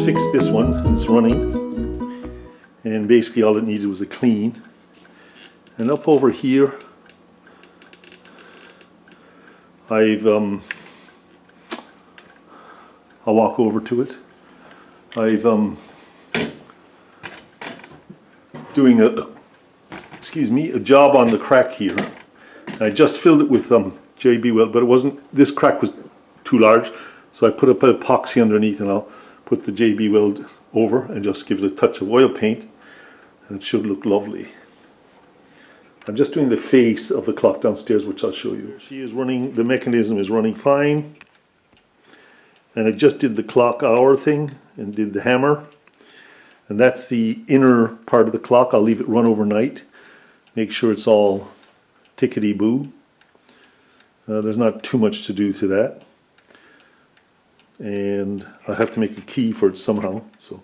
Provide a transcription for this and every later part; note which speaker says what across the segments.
Speaker 1: just fixed this one. It's running, and basically all it needed was a clean. And up over here, I'll walk over to it. I've doing a job on the crack here. I just filled it with JB weld, but it wasn't. This crack was too large, so I put a bit of epoxy underneath, and I'll put the JB weld over and just give it a touch of oil paint, and it should look lovely. I'm just doing the face of the clock downstairs, which I'll show you. She is running. The mechanism is running fine, and I just did the clock hour thing and did the hammer. And that's the inner part of the clock. I'll leave it run overnight. Make sure it's all tickety-boo. There's not too much to do to that. And I have to make a key for it somehow. So,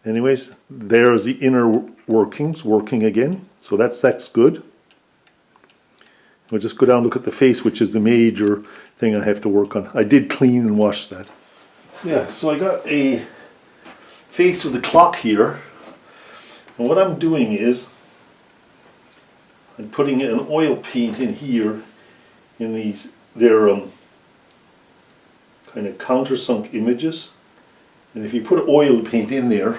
Speaker 1: anyways, there's the inner workings working again. So that's good. We'll just go down and look at the face, which is the major thing I have to work on. I did clean and wash that. Yeah, so I got a face of the clock here, and what I'm doing is I'm putting an oil paint in here in these kind of countersunk images, and if you put oil paint in there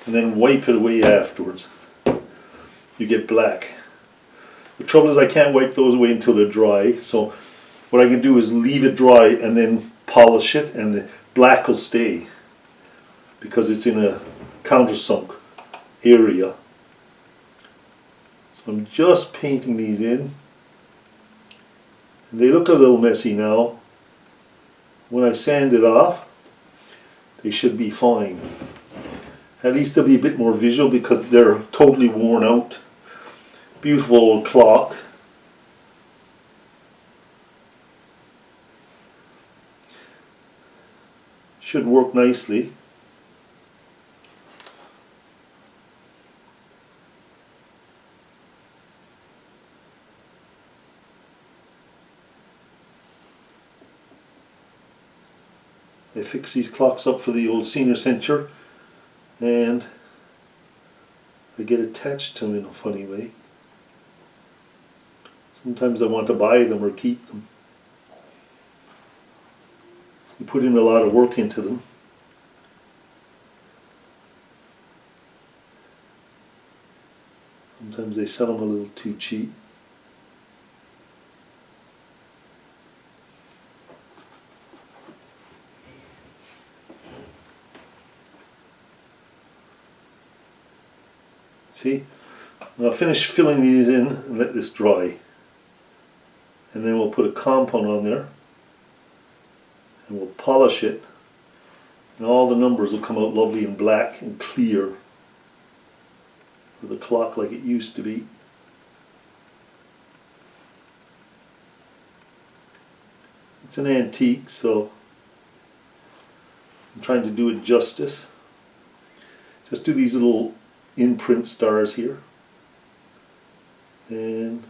Speaker 1: and then wipe it away afterwards, you get black. The trouble is I can't wipe those away until they're dry, so what I can do is leave it dry and then polish it, and the black will stay because it's in a countersunk area. So I'm just painting these in, and they look a little messy now. When I sand it off, they should be fine. At least they'll be a bit more visual because they're totally worn out. Beautiful old clock. Should work nicely. I fix these clocks up for the old senior center, and they get attached to them in a funny way. Sometimes I want to buy them or keep them. You put in a lot of work into them. Sometimes they sell them a little too cheap. See? I'll finish filling these in and let this dry. And then we'll put a compound on there. And we'll polish it. And all the numbers will come out lovely and black and clear. For the clock like it used to be. It's an antique, so I'm trying to do it justice. Just do these little imprint stars here, and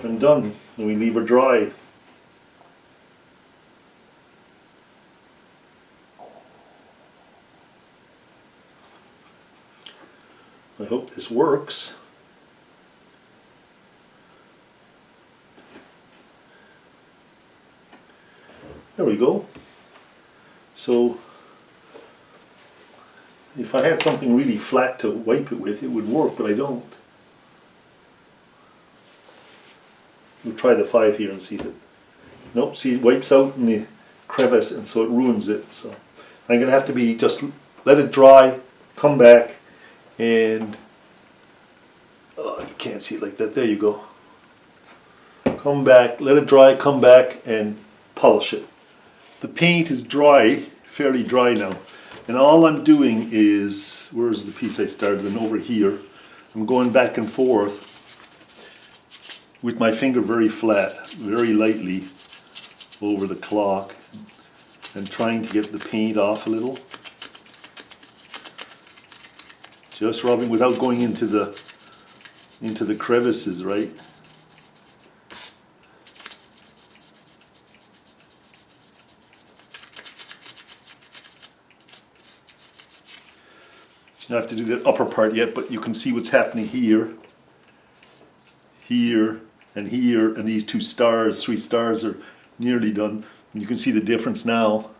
Speaker 1: I'm done, and we leave her dry. I hope this works. There we go. So if I had something really flat to wipe it with, it would work, but I don't. We'll try the 5 here and see if it... Nope, see, it wipes out in the crevice, and so it ruins it. So I'm going to have to be just let it dry, come back, and... Oh, you can't see it like that. There you go. Come back, let it dry, come back, and polish it. The paint is dry, fairly dry now. And all I'm doing is, where's the piece I started? And over here, I'm going back and forth with my finger very flat, very lightly over the clock, and trying to get the paint off a little. Just rubbing without going into the crevices, right? don't have to do the upper part yet, but you can see what's happening here, here, and here, and these 2 stars, 3 stars are nearly done. And you can see the difference now,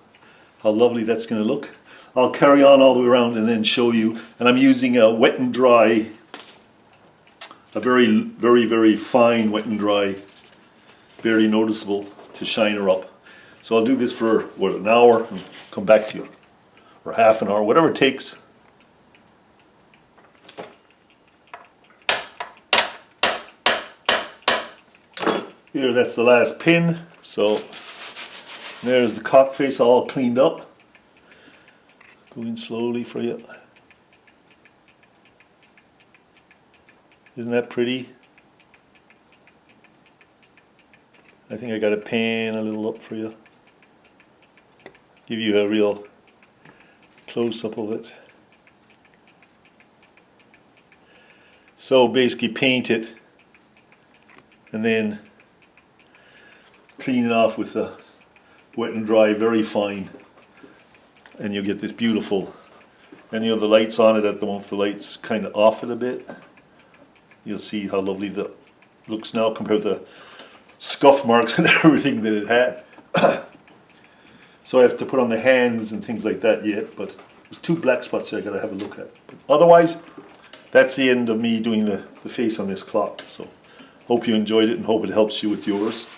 Speaker 1: how lovely that's going to look. I'll carry on all the way around and then show you. And I'm using a wet and dry, a very, very, very fine wet and dry, barely noticeable to shine her up. So I'll do this for, what, an hour and come back to you. Or half an hour, whatever it takes. Here, that's the last pin. So there's the cock face all cleaned up. Going slowly for you. Isn't that pretty? I think I got to pan a little up for you. Give you a real close-up of it. So basically paint it and then clean it off with a wet and dry, very fine, and you'll get this beautiful. And you know the lights on it at the moment, the lights kind of off it a bit. You'll see how lovely that looks now compared to the scuff marks and everything that it had. So I have to put on the hands and things like that yet, but there's 2 black spots here I gotta have a look at. But otherwise, that's the end of me doing the face on this clock. So hope you enjoyed it and hope it helps you with yours.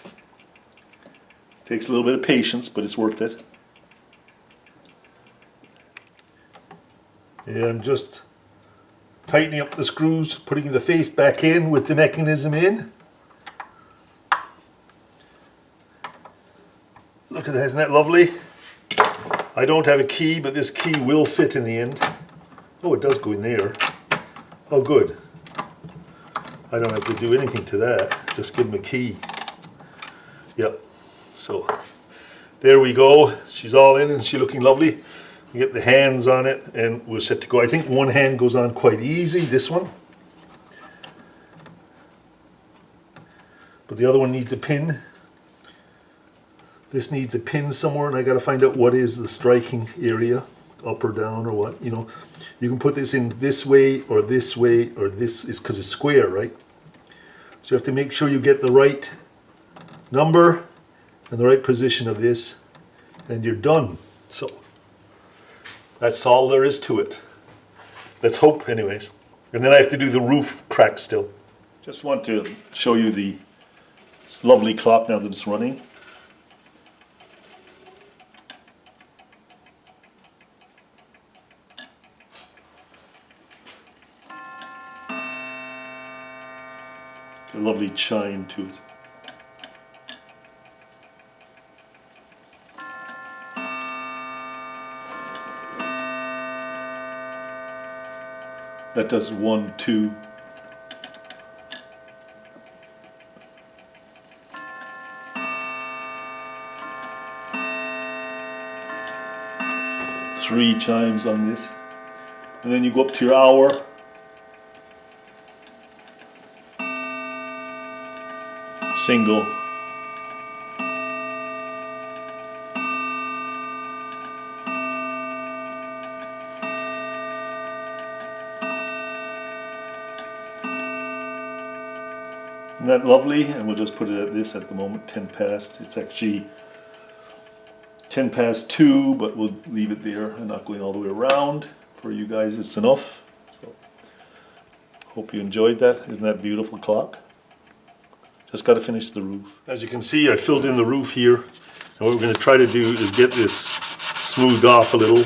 Speaker 1: Takes a little bit of patience, but it's worth it. Yeah, I'm just tightening up the screws, putting the face back in with the mechanism in. Look at that, isn't that lovely? I don't have a key, but this key will fit in the end. Oh, it does go in there. Oh, good. I don't have to do anything to that. Just give them a key. Yep. So there we go. She's all in and she's looking lovely. We get the hands on it and we're set to go. I think one hand goes on quite easy, this one. But the other one needs a pin. This needs a pin somewhere and I got to find out what is the striking area, up or down or what. You know, you can put this in this way or this way or this, is because it's square, right? So you have to make sure you get the right number and the right position of this, and you're done. So that's all there is to it. Let's hope anyways. And then I have to do the roof crack still. Just want to show you the lovely clock now that it's running. A lovely chime to it. That does 1, 2. Three chimes on this. And then you go up to your hour. Single. Isn't that lovely? And we'll just put it at this at the moment, 10 past. It's actually 10 past 2, but we'll leave it there and not going all the way around. For you guys, it's enough. So, hope you enjoyed that. Isn't that a beautiful clock? Just got to finish the roof. As you can see, I filled in the roof here. And what we're going to try to do is get this smoothed off a little.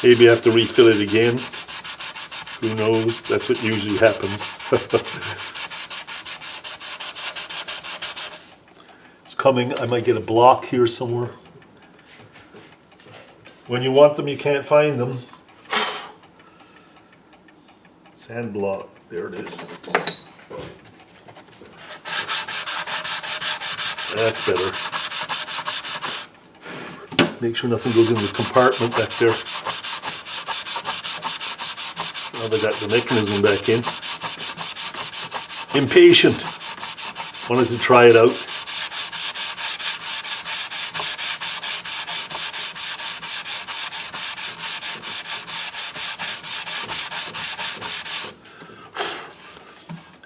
Speaker 1: Maybe I have to refill it again. Who knows? That's what usually happens. It's coming. I might get a block here somewhere. When you want them, you can't find them. Sand block. There it is. That's better. Make sure nothing goes in the compartment back there. Now they got the mechanism back in. Impatient. Wanted to try it out.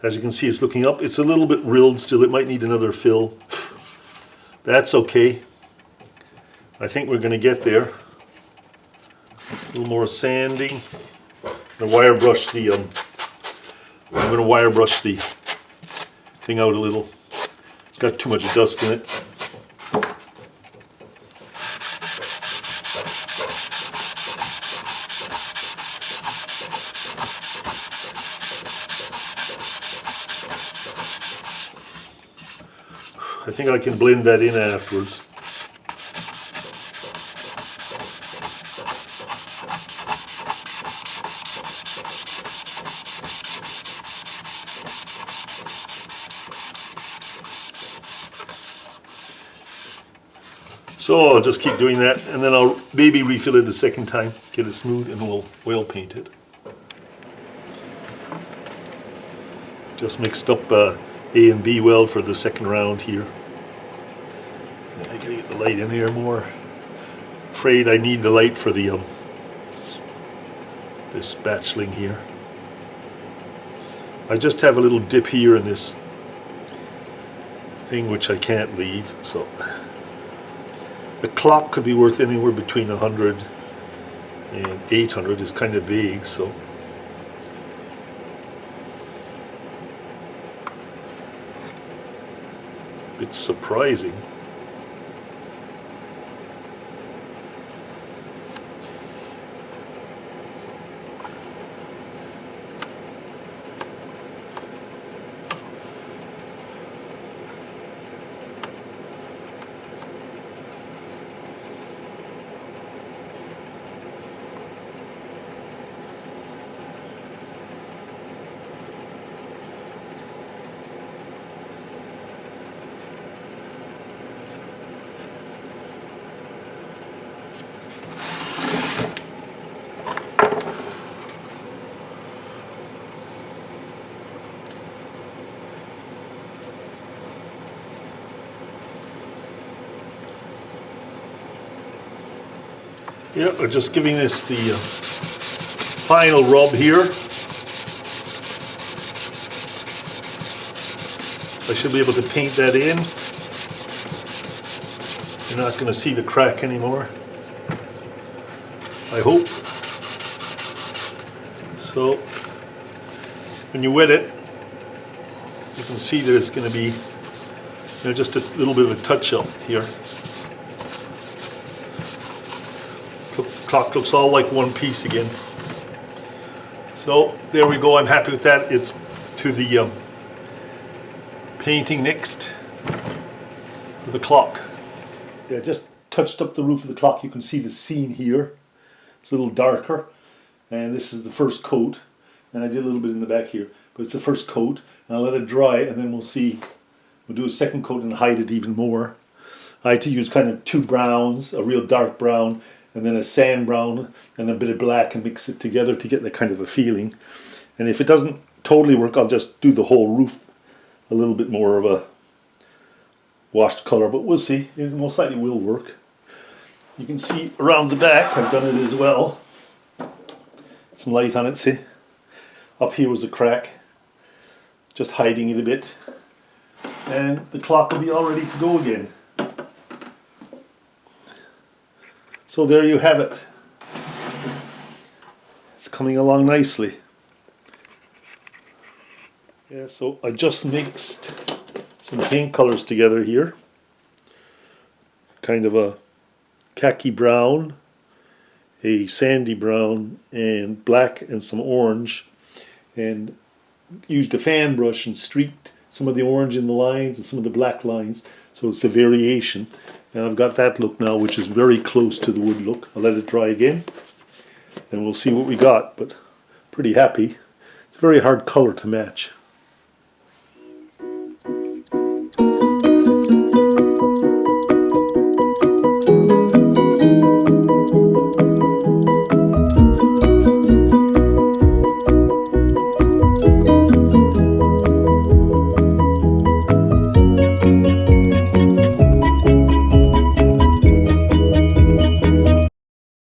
Speaker 1: As you can see, it's looking up. It's a little bit rilled still. It might need another fill. That's okay. I think we're going to get there. A little more sanding. I'm going to wire brush the thing out a little. It's got too much dust in it. I think I can blend that in afterwards. So I'll just keep doing that, and then I'll maybe refill it a second time, get it smooth, and we'll oil paint it. Just mixed up A and B weld for the second round here. I gotta get the light in here more. Afraid I need the light for the this spatuling here. I just have a little dip here in this thing which I can't leave, so. The clock could be worth anywhere between 100 and 800. It's kind of vague, so. It's surprising. Yeah, we're just giving this the final rub here. I should be able to paint that in. You're not going to see the crack anymore, I hope. So when you wet it, you can see that it's going to be, just a little bit of a touch up here. Clock looks all like one piece again. So there we go. I'm happy with that. It's to the painting next for the clock. Yeah, just touched up the roof of the clock. You can see the seam here. It's a little darker, and this is the first coat. And I did a little bit in the back here, but it's the first coat. And I'll let it dry, and then we'll see. We'll do a second coat and hide it even more. I had to use kind of two browns, a real dark brown, and then a sand brown and a bit of black, and mix it together to get that kind of a feeling. And if it doesn't totally work, I'll just do the whole roof a little bit more of a washed color, but we'll see. It most likely will work. You can see around the back, I've done it as well. Some light on it, see? Up here was a crack, just hiding it a bit. And the clock will be all ready to go again. So there you have it. It's coming along nicely. Yeah, so I just mixed some paint colors together here. Kind of a khaki brown, a sandy brown, and black and some orange. And used a fan brush and streaked some of the orange in the lines and some of the black lines. So it's a variation. And I've got that look now, which is very close to the wood look. I'll let it dry again, and we'll see what we got, but pretty happy. It's a very hard color to match.